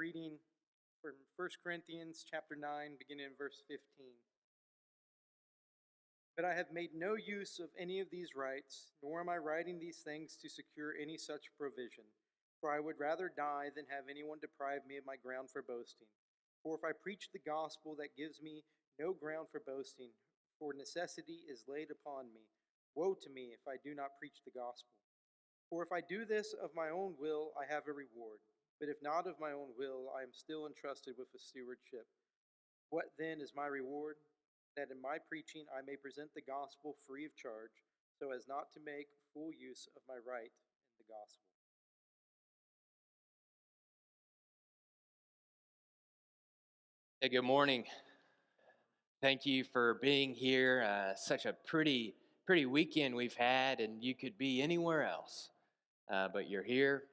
reading from 1 Corinthians chapter 9, beginning in verse 15. But I have made no use of any of these rights, nor am I writing these things to secure any such provision. For I would rather die than have anyone deprive me of my ground for boasting. For if I preach the gospel, that gives me no ground for boasting, for necessity is laid upon me. Woe to me if I do not preach the gospel. For if I do this of my own will, I have a reward. But if not of my own will, I am still entrusted with a stewardship. What then is my reward? That in my preaching I may present the gospel free of charge, so as not to make full use of my right in the gospel. Hey, good morning. Thank you for being here. Such a pretty weekend we've had, and you could be anywhere else, but you're here.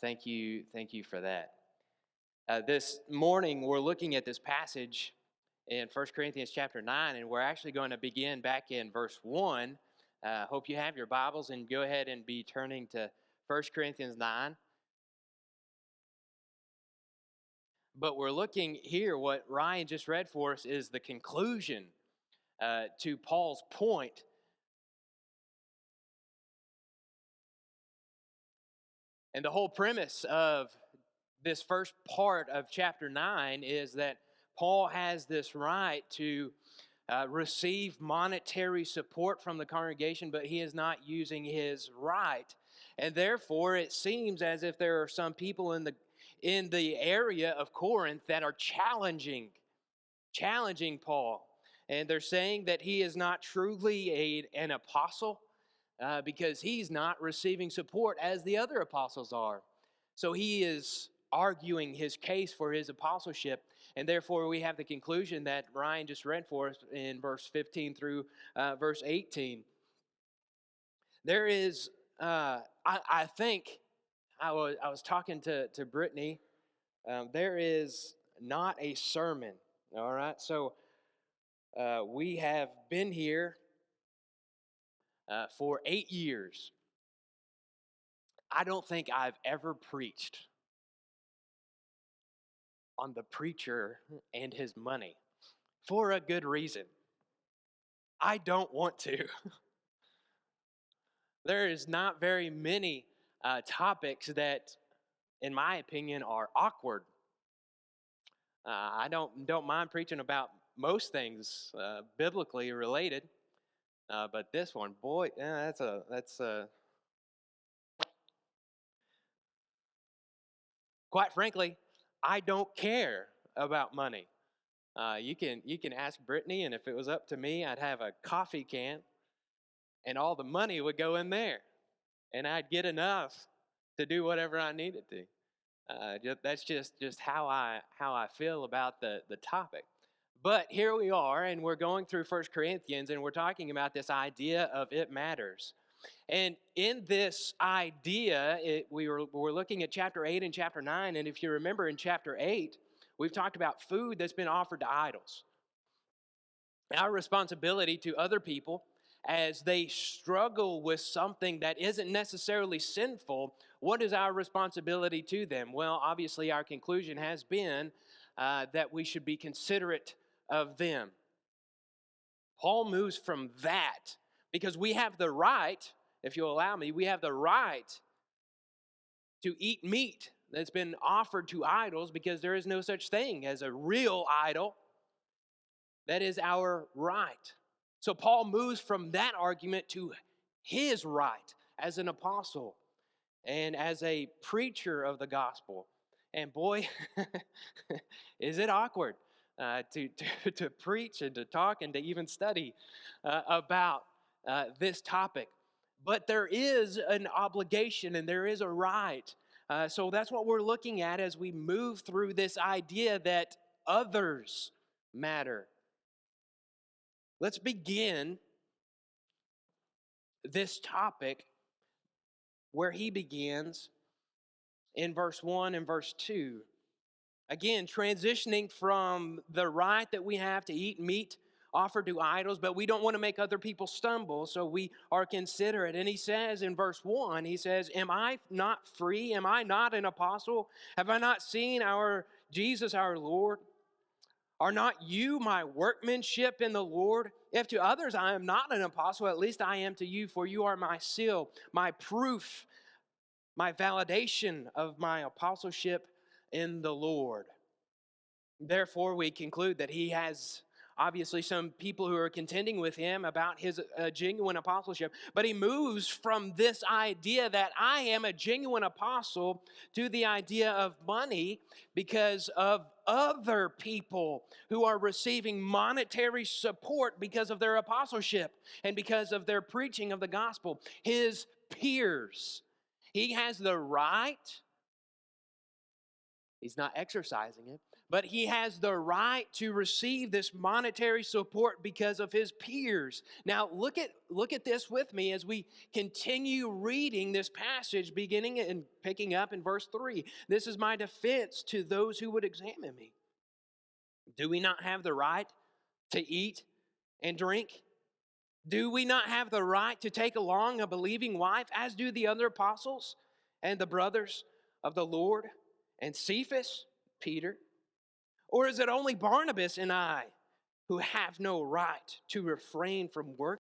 Thank you for that. This morning we're looking at this passage in 1 Corinthians chapter 9, and we're actually going to begin back in verse 1. Hope you have your Bibles and go ahead and be turning to 1 Corinthians 9. But we're looking here, what Ryan just read for us is the conclusion to Paul's point. And the whole premise of this first part of chapter 9 is that Paul has this right to receive monetary support from the congregation, but he is not using his right. And therefore, it seems as if there are some people in the area of Corinth that are challenging Paul. And they're saying that he is not truly an apostle because he's not receiving support as the other apostles are. So he is arguing his case for his apostleship. And therefore, we have the conclusion that Ryan just read for us in verse 15 through verse 18. There is, I think, I was talking to Brittany. There is not a sermon, all right? So we have been here for 8 years. I don't think I've ever preached on the preacher and his money for a good reason. I don't want to. There is not very many topics that, in my opinion, are awkward. I don't mind preaching about most things biblically related, but this one, boy, that's a. Quite frankly, I don't care about money. You can ask Brittany, and if it was up to me, I'd have a coffee can, and all the money would go in there, and I'd get enough to do whatever I needed to. That's just how I feel about the topic. But here we are, and we're going through 1 Corinthians, and we're talking about this idea of it matters. And in this idea, we're looking at chapter 8 and chapter 9, and if you remember in chapter 8, we've talked about food that's been offered to idols. Our responsibility to other people as they struggle with something that isn't necessarily sinful, what is our responsibility to them? Well, obviously our conclusion has been that we should be considerate of them. Paul moves from that because we have the right, if you'll allow me, we have the right to eat meat that's been offered to idols because there is no such thing as a real idol. That is our right. So Paul moves from that argument to his right as an apostle and as a preacher of the gospel. And boy, is it awkward to preach and to talk and to even study about this topic. But there is an obligation and there is a right. So that's what we're looking at as we move through this idea that others matter. Let's begin this topic where he begins in verse 1 and verse 2. Again, transitioning from the right that we have to eat meat offered to idols, but we don't want to make other people stumble, so we are considerate. And he says in verse 1, he says, am I not free? Am I not an apostle? Have I not seen our Jesus, our Lord? Are not you my workmanship in the Lord? If to others I am not an apostle, at least I am to you, for you are my seal, my proof, my validation of my apostleship in the Lord. Therefore, we conclude that he has obviously some people who are contending with him about his genuine apostleship, but he moves from this idea that I am a genuine apostle to the idea of money because of other people who are receiving monetary support because of their apostleship and because of their preaching of the gospel. His peers. He has the right, he's not exercising it, but he has the right to receive this monetary support because of his peers. Now, look at this with me as we continue reading this passage, beginning and picking up in verse 3. This is my defense to those who would examine me. Do we not have the right to eat and drink? Do we not have the right to take along a believing wife, as do the other apostles and the brothers of the Lord, and Cephas, Peter? Or is it only Barnabas and I who have no right to refrain from work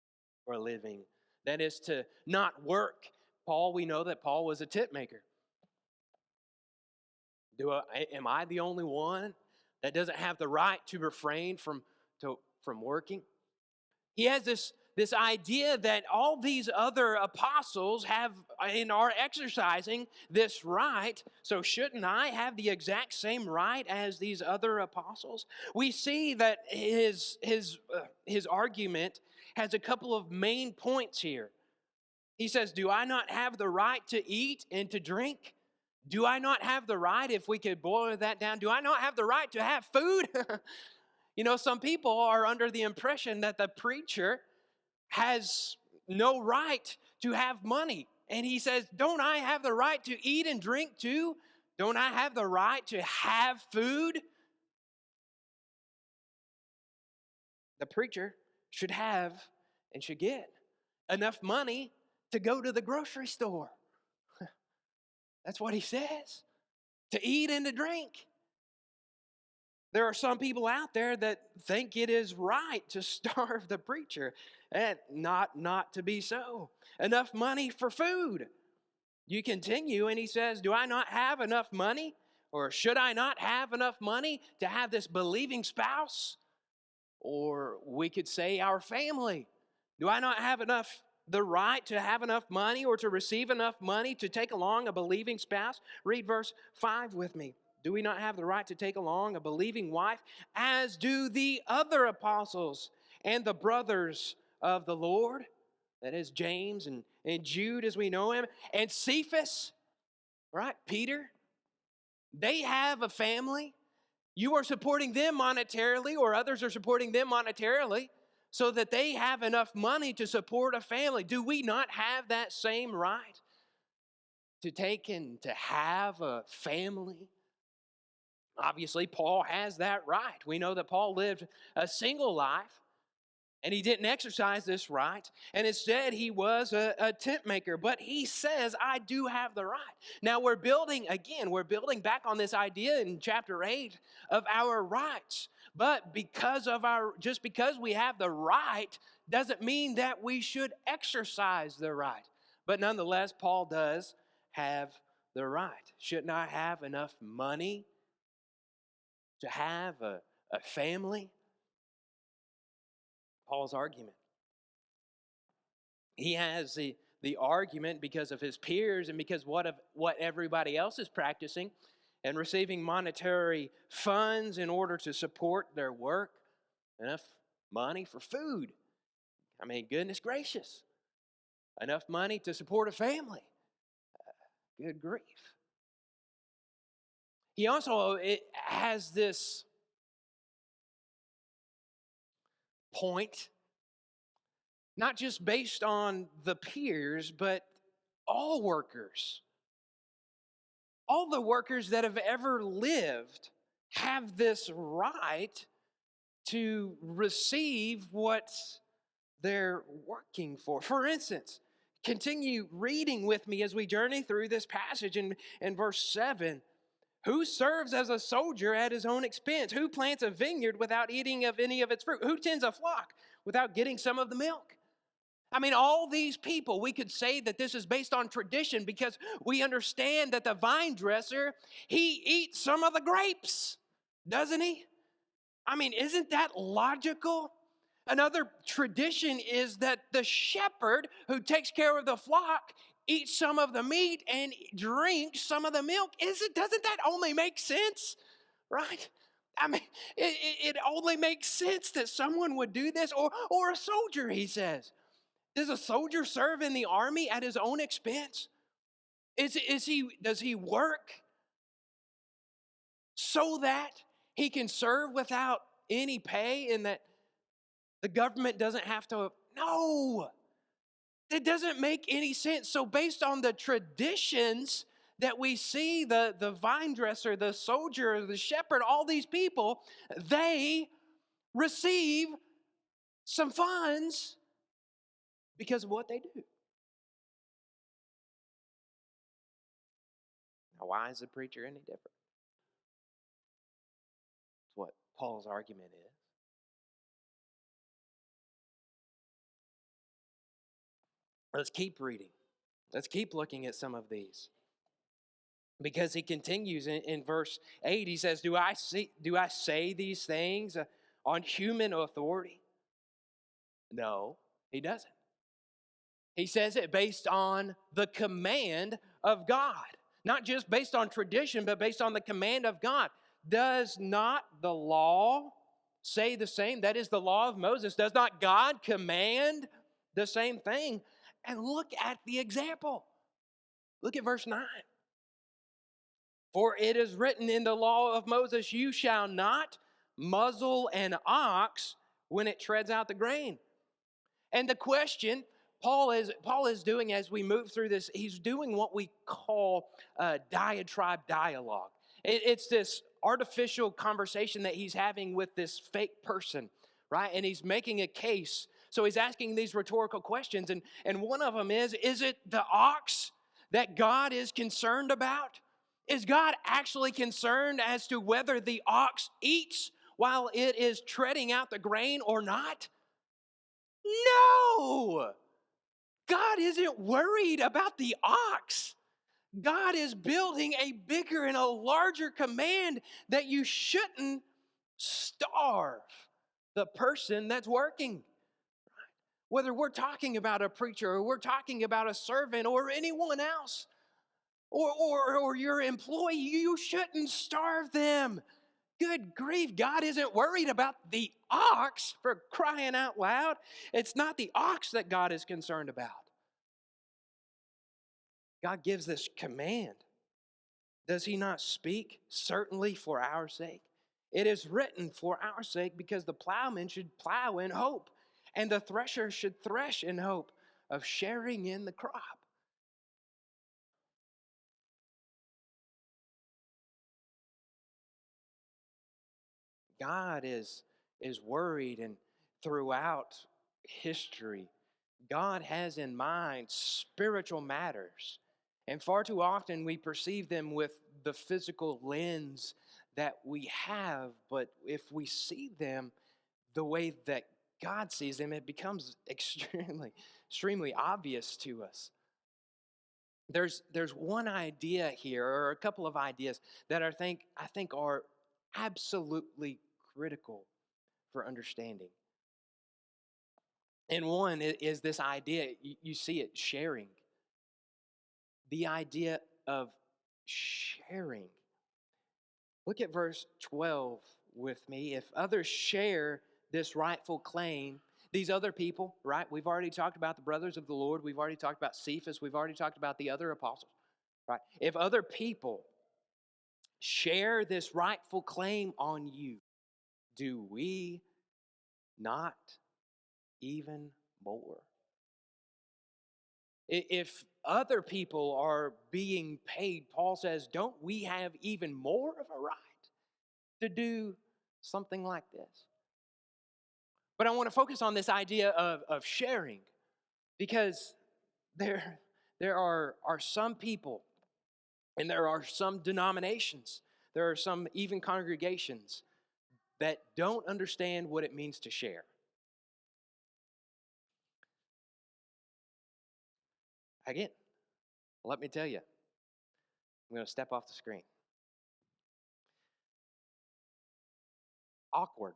for a living? That is, to not work. Paul, we know that Paul was a tent maker. Am I the only one that doesn't have the right to refrain from working? He has this idea that all these other apostles have and are exercising this right, so shouldn't I have the exact same right as these other apostles? We see that his argument has a couple of main points here. He says, do I not have the right to eat and to drink? Do I not have the right, if we could boil that down, do I not have the right to have food? You know, some people are under the impression that the preacher has no right to have money. And he says, don't I have the right to eat and drink too? Don't I have the right to have food? The preacher should have and should get enough money to go to the grocery store. That's what he says. To eat and to drink. There are some people out there that think it is right to starve the preacher, and not to be so. Enough money for food. You continue, and he says, do I not have enough money? Or should I not have enough money to have this believing spouse? Or we could say our family. Do I not have the right to have enough money or to receive enough money to take along a believing spouse? Read verse 5 with me. Do we not have the right to take along a believing wife, as do the other apostles and the brothers of the Lord? That is James and Jude as we know him. And Cephas, right, Peter. They have a family. You are supporting them monetarily, or others are supporting them monetarily, so that they have enough money to support a family. Do we not have that same right to take and to have a family? Obviously, Paul has that right. We know that Paul lived a single life, and he didn't exercise this right. And instead, he was a tent maker. But he says, I do have the right. Now, we're building back on this idea in chapter 8 of our rights. But just because we have the right doesn't mean that we should exercise the right. But nonetheless, Paul does have the right. Shouldn't I have enough money to have a family? Paul's argument. He has the argument because of his peers and because what everybody else is practicing and receiving monetary funds in order to support their work. Enough money for food. I mean, goodness gracious. Enough money to support a family. Good grief. He also has this point, not just based on the peers, but all workers. All the workers that have ever lived have this right to receive what they're working for. For instance, continue reading with me as we journey through this passage in verse 7. Who serves as a soldier at his own expense? Who plants a vineyard without eating of any of its fruit? Who tends a flock without getting some of the milk? I mean, all these people, we could say that this is based on tradition because we understand that the vine dresser, he eats some of the grapes, doesn't he? I mean, isn't that logical? Another tradition is that the shepherd who takes care of the flock eats some of the meat and drinks some of the milk. Doesn't that only make sense? Right? I mean, it only makes sense that someone would do this, or a soldier, he says. Does a soldier serve in the army at his own expense? Does he work so that he can serve without any pay and that the government doesn't have to? No, it doesn't make any sense. So based on the traditions that we see, the vine dresser, the soldier, the shepherd, all these people, they receive some funds because of what they do. Now, why is the preacher any different? That's what Paul's argument is. Let's keep reading. Let's keep looking at some of these. Because he continues in verse 8, he says, Do I say these things on human authority? No, he doesn't. He says it based on the command of God. Not just based on tradition, but based on the command of God. Does not the law say the same? That is the law of Moses. Does not God command the same thing? And look at the example. Look at verse 9. For it is written in the law of Moses, you shall not muzzle an ox when it treads out the grain. And the question Paul is doing as we move through this, he's doing what we call a diatribe dialogue. It's this artificial conversation that he's having with this fake person, right? And he's making a case. So he's asking these rhetorical questions. And one of them is it the ox that God is concerned about? Is God actually concerned as to whether the ox eats while it is treading out the grain or not? No! God isn't worried about the ox. God is building a bigger and a larger command that you shouldn't starve the person that's working. Whether we're talking about a preacher or we're talking about a servant or anyone else or your employee, you shouldn't starve them. Good grief, God isn't worried about the ox, for crying out loud. It's not the ox that God is concerned about. God gives this command. Does he not speak? Certainly for our sake. It is written for our sake because the plowman should plow in hope, and the thresher should thresh in hope of sharing in the crop. God is worried, and throughout history, God has in mind spiritual matters. And far too often we perceive them with the physical lens that we have, but if we see them the way that God sees them, it becomes extremely obvious to us. There's one idea here, or a couple of ideas that I think are absolutely critical for understanding. And one is this idea, you see it, sharing. The idea of sharing. Look at verse 12 with me. If others share this rightful claim, these other people, right? We've already talked about the brothers of the Lord. We've already talked about Cephas. We've already talked about the other apostles, right? If other people share this rightful claim on you, do we not even more? If other people are being paid, Paul says, don't we have even more of a right to do something like this? But I want to focus on this idea of sharing, because there are some people, and there are some denominations, there are some even congregations that don't understand what it means to share. Again, let me tell you, I'm going to step off the screen. Awkward,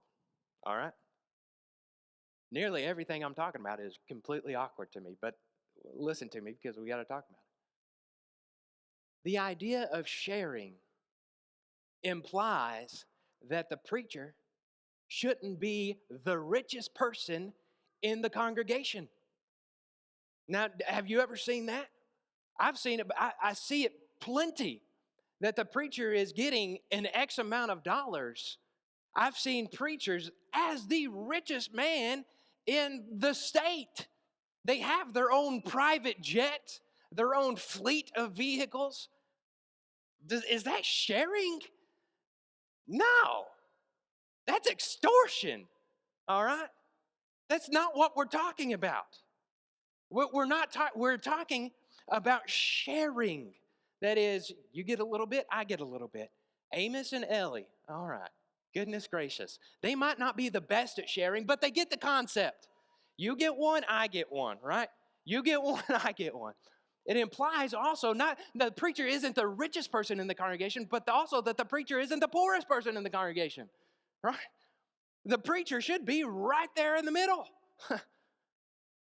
all right? Nearly everything I'm talking about is completely awkward to me, but listen to me because we got to talk about it. The idea of sharing implies that the preacher shouldn't be the richest person in the congregation. Now, have you ever seen that? I've seen it, I see it plenty, that the preacher is getting an X amount of dollars. I've seen preachers as the richest man in the state. They have their own private jet, their own fleet of vehicles. Is that sharing? No, that's extortion, all right? That's not what we're talking about. We're talking about sharing. That is, you get a little bit, I get a little bit. Amos and Ellie, all right, goodness gracious. They might not be the best at sharing, but they get the concept. You get one, I get one, right? You get one, I get one. It implies also not the preacher isn't the richest person in the congregation, but also that the preacher isn't the poorest person in the congregation, right? The preacher should be right there in the middle.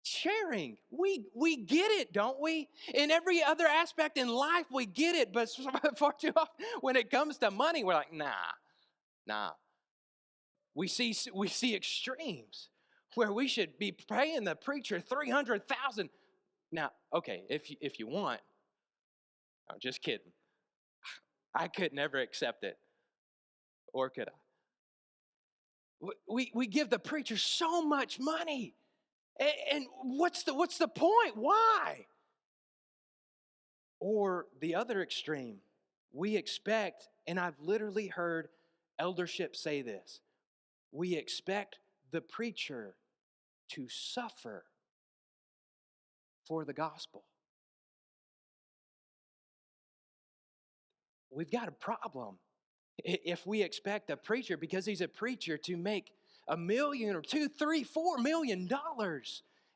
Sharing. We get it, don't we? In every other aspect in life, we get it. But far too often, when it comes to money, we're like, nah. We see extremes where we should be paying the preacher $300,000. Now, okay, if you want, I'm just kidding. I could never accept it, or could I? We give the preacher so much money. And what's the point? Why? Or the other extreme, we expect, and I've literally heard eldership say this, we expect the preacher to suffer for the gospel. We've got a problem if we expect a preacher, because he's a preacher, to make $1 million or $2, $3, $4 million.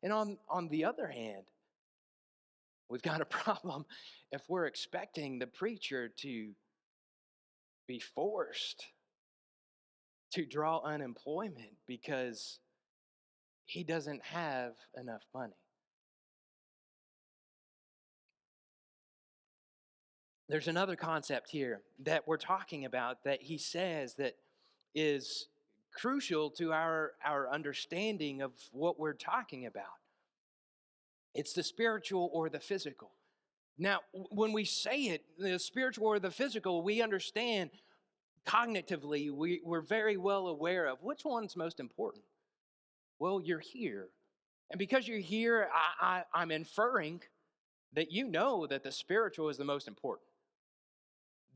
And on the other hand, we've got a problem if we're expecting the preacher to be forced to draw unemployment because he doesn't have enough money. There's another concept here that we're talking about that he says that is crucial to our understanding of what we're talking about. It's the spiritual or the physical. Now, when we say it, the spiritual or the physical, we understand cognitively, we're very well aware of which one's most important. Well, you're here. And because you're here, I'm inferring that you know that the spiritual is the most important.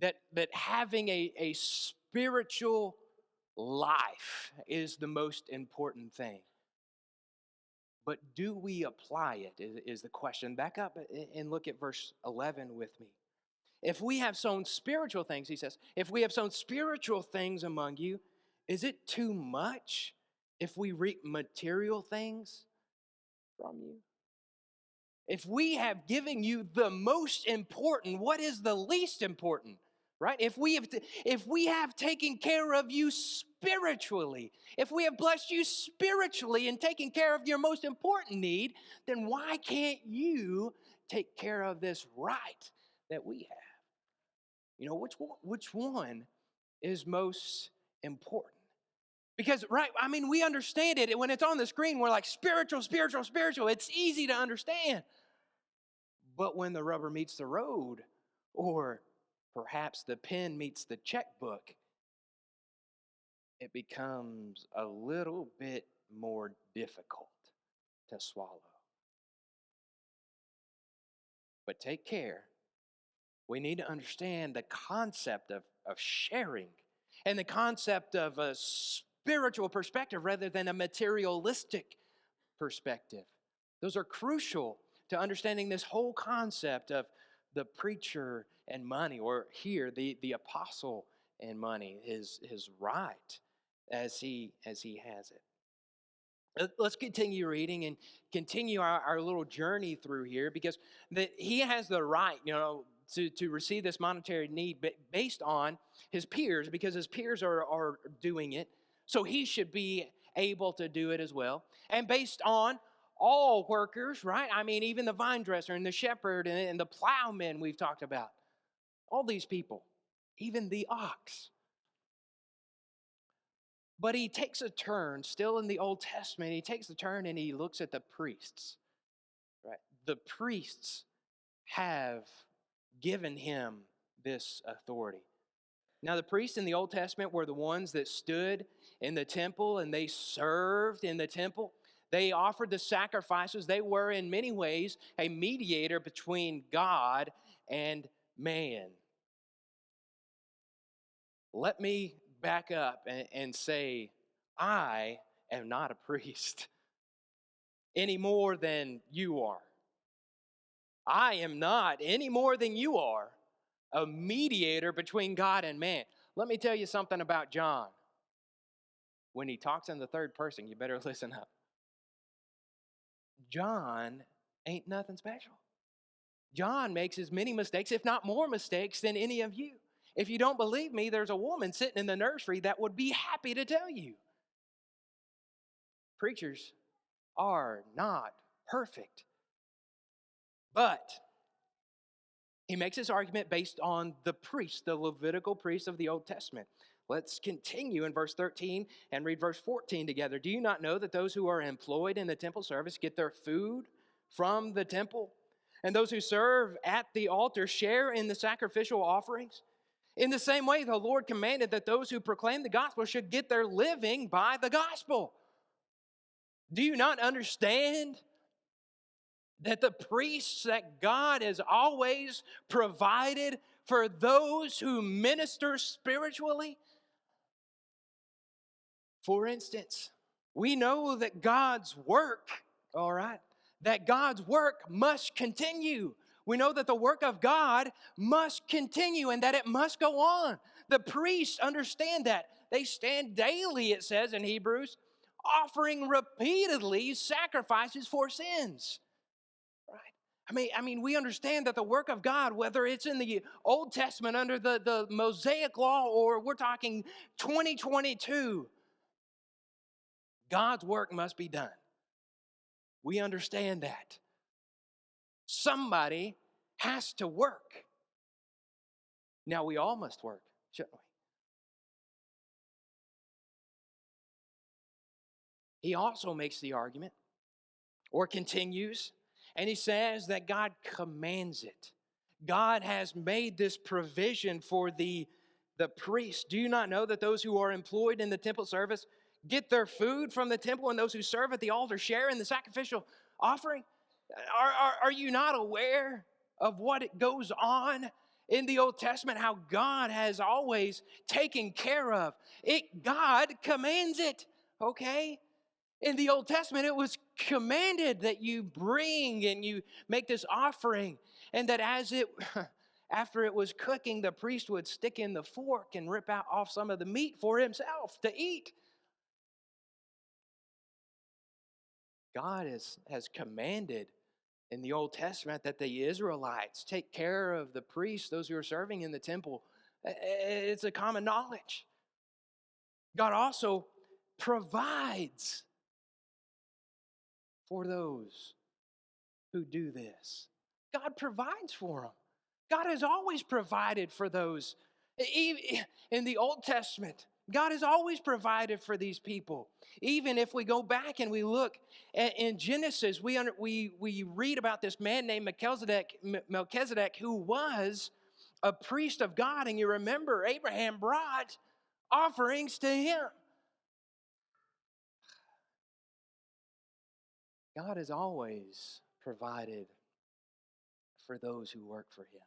That having a spiritual life is the most important thing. But do we apply it is the question. Back up and look at verse 11 with me. If we have sown spiritual things, he says, if we have sown spiritual things among you, is it too much if we reap material things from you? If we have given you the most important, what is the least important? Right? If we have taken care of you spiritually, if we have blessed you spiritually and taken care of your most important need, then why can't you take care of this right that we have? You know, which one is most important? Because, right, I mean, we understand it. When it's on the screen, we're like, spiritual, spiritual, spiritual. It's easy to understand. But when the rubber meets the road, or perhaps the pen meets the checkbook, it becomes a little bit more difficult to swallow. But take care. We need to understand the concept of sharing and the concept of a spiritual perspective rather than a materialistic perspective. Those are crucial to understanding this whole concept of the preacher and money, or here the apostle and money, his right as he has it. Let's continue reading and continue our little journey through here, because he has the right, to receive this monetary need based on his peers, because his peers are doing it. So he should be able to do it as well. And based on all workers, right? I mean, even the vine dresser and the shepherd and the plowman we've talked about. All these people, even the ox. But he takes a turn, still in the Old Testament, he takes a turn and he looks at the priests. Right? The priests have given him this authority. Now, the priests in the Old Testament were the ones that stood in the temple and they served in the temple. They offered the sacrifices. They were, in many ways, a mediator between God and man. Let me back up and say, I am not a priest any more than you are. I am not, any more than you are, a mediator between God and man. Let me tell you something about John. When he talks in the third person, you better listen up. John ain't nothing special. John makes as many mistakes, if not more mistakes, than any of you. If you don't believe me, there's a woman sitting in the nursery that would be happy to tell you. Preachers are not perfect. But he makes his argument based on the priests, the Levitical priests of the Old Testament. Let's continue in verse 13 and read verse 14 together. Do you not know that those who are employed in the temple service get their food from the temple? And those who serve at the altar share in the sacrificial offerings? In the same way, the Lord commanded that those who proclaim the gospel should get their living by the gospel. Do you not understand that the priests that God has always provided for those who minister spiritually? For instance, we know that God's work, all right, that God's work must continue. We know that the work of God must continue and that it must go on. The priests understand that. They stand daily, it says in Hebrews, offering repeatedly sacrifices for sins. Right? I mean, we understand that the work of God, whether it's in the Old Testament under the Mosaic law or we're talking 2022, God's work must be done. We understand that. Somebody has to work. Now, we all must work, shouldn't we? He also makes the argument, or continues, and he says that God commands it. God has made this provision for the priests. Do you not know that those who are employed in the temple service get their food from the temple, and those who serve at the altar share in the sacrificial offering? Are you not aware of what it goes on in the Old Testament, how God has always taken care of it? God commands it, okay? In the Old Testament, it was commanded that you bring and you make this offering, and that after it was cooking, the priest would stick in the fork and rip out off some of the meat for himself to eat. God has commanded in the Old Testament that the Israelites take care of the priests, those who are serving in the temple. It's a common knowledge. God also provides for those who do this. God provides for them. God has always provided for those. In the Old Testament, God has always provided for these people. Even if we go back and we look in Genesis, we read about this man named Melchizedek, who was a priest of God. And you remember Abraham brought offerings to him. God has always provided for those who work for him.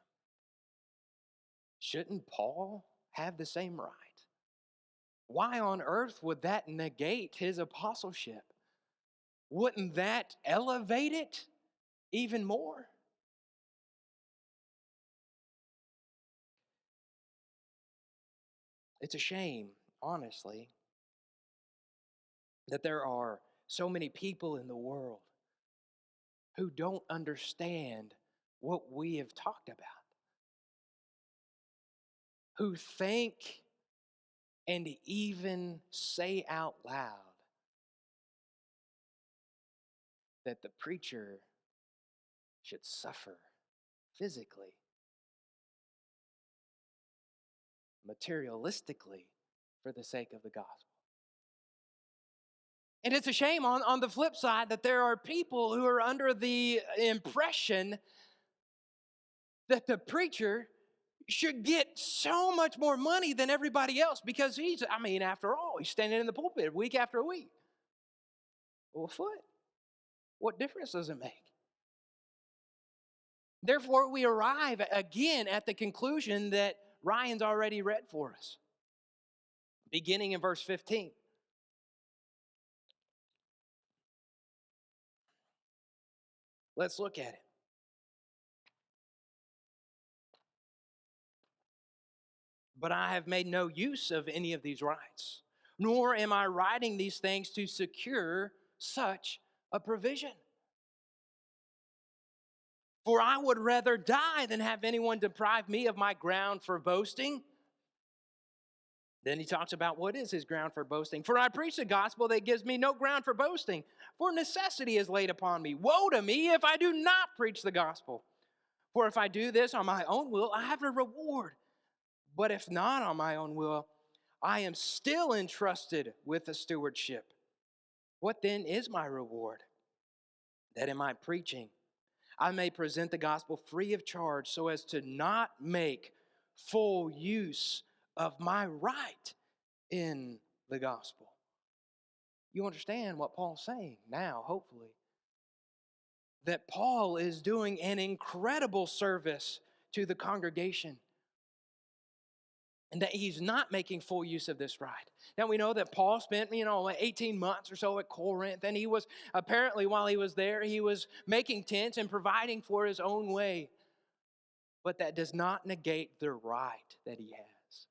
Shouldn't Paul have the same right? Why on earth would that negate his apostleship? Wouldn't that elevate it even more? It's a shame, honestly, that there are so many people in the world who don't understand what we have talked about, who think and even say out loud that the preacher should suffer physically, materialistically, for the sake of the gospel. And it's a shame on the flip side that there are people who are under the impression that the preacher should get so much more money than everybody else because after all, he's standing in the pulpit week after week. Well, what difference does it make? Therefore, we arrive again at the conclusion that Ryan's already read for us, beginning in verse 15. Let's look at it. But I have made no use of any of these rights, nor am I writing these things to secure such a provision. For I would rather die than have anyone deprive me of my ground for boasting. Then he talks about what is his ground for boasting. For I preach the gospel that gives me no ground for boasting, for necessity is laid upon me. Woe to me if I do not preach the gospel. For if I do this on my own will, I have a reward. But if not on my own will, I am still entrusted with the stewardship. What then is my reward? That in my preaching I may present the gospel free of charge so as to not make full use of my right in the gospel. You understand what Paul's saying now, hopefully. That Paul is doing an incredible service to the congregation and that he's not making full use of this right. Now we know that Paul spent, 18 months or so at Corinth, and he was apparently, while he was there, he was making tents and providing for his own way. But that does not negate the right that he has,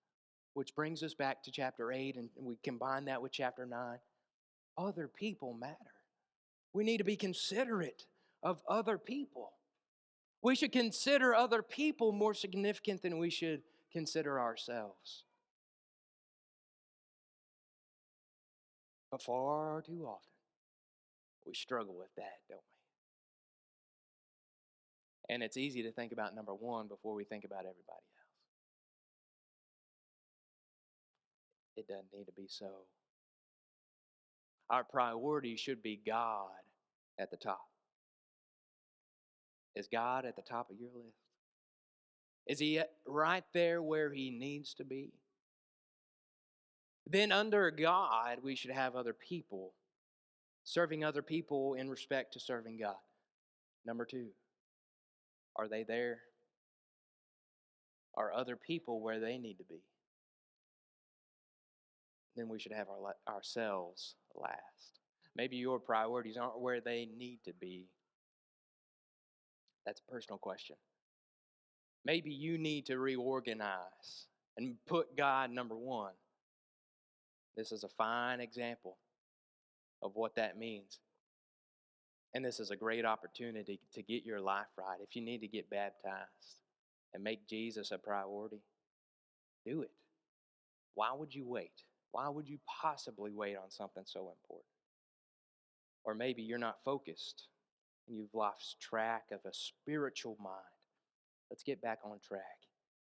which brings us back to chapter 8, and we combine that with chapter 9. Other people matter. We need to be considerate of other people. We should consider other people more significant than we should consider ourselves. But far too often, we struggle with that, don't we? And it's easy to think about number one before we think about everybody else. It doesn't need to be so. Our priority should be God at the top. Is God at the top of your list? Is he right there where he needs to be? Then under God, we should have other people, serving other people in respect to serving God. Number two, are they there? Are other people where they need to be? Then we should have ourselves last. Maybe your priorities aren't where they need to be. That's a personal question. Maybe you need to reorganize and put God number one. This is a fine example of what that means. And this is a great opportunity to get your life right. If you need to get baptized and make Jesus a priority, do it. Why would you wait? Why would you possibly wait on something so important? Or maybe you're not focused and you've lost track of a spiritual mind. Let's get back on track.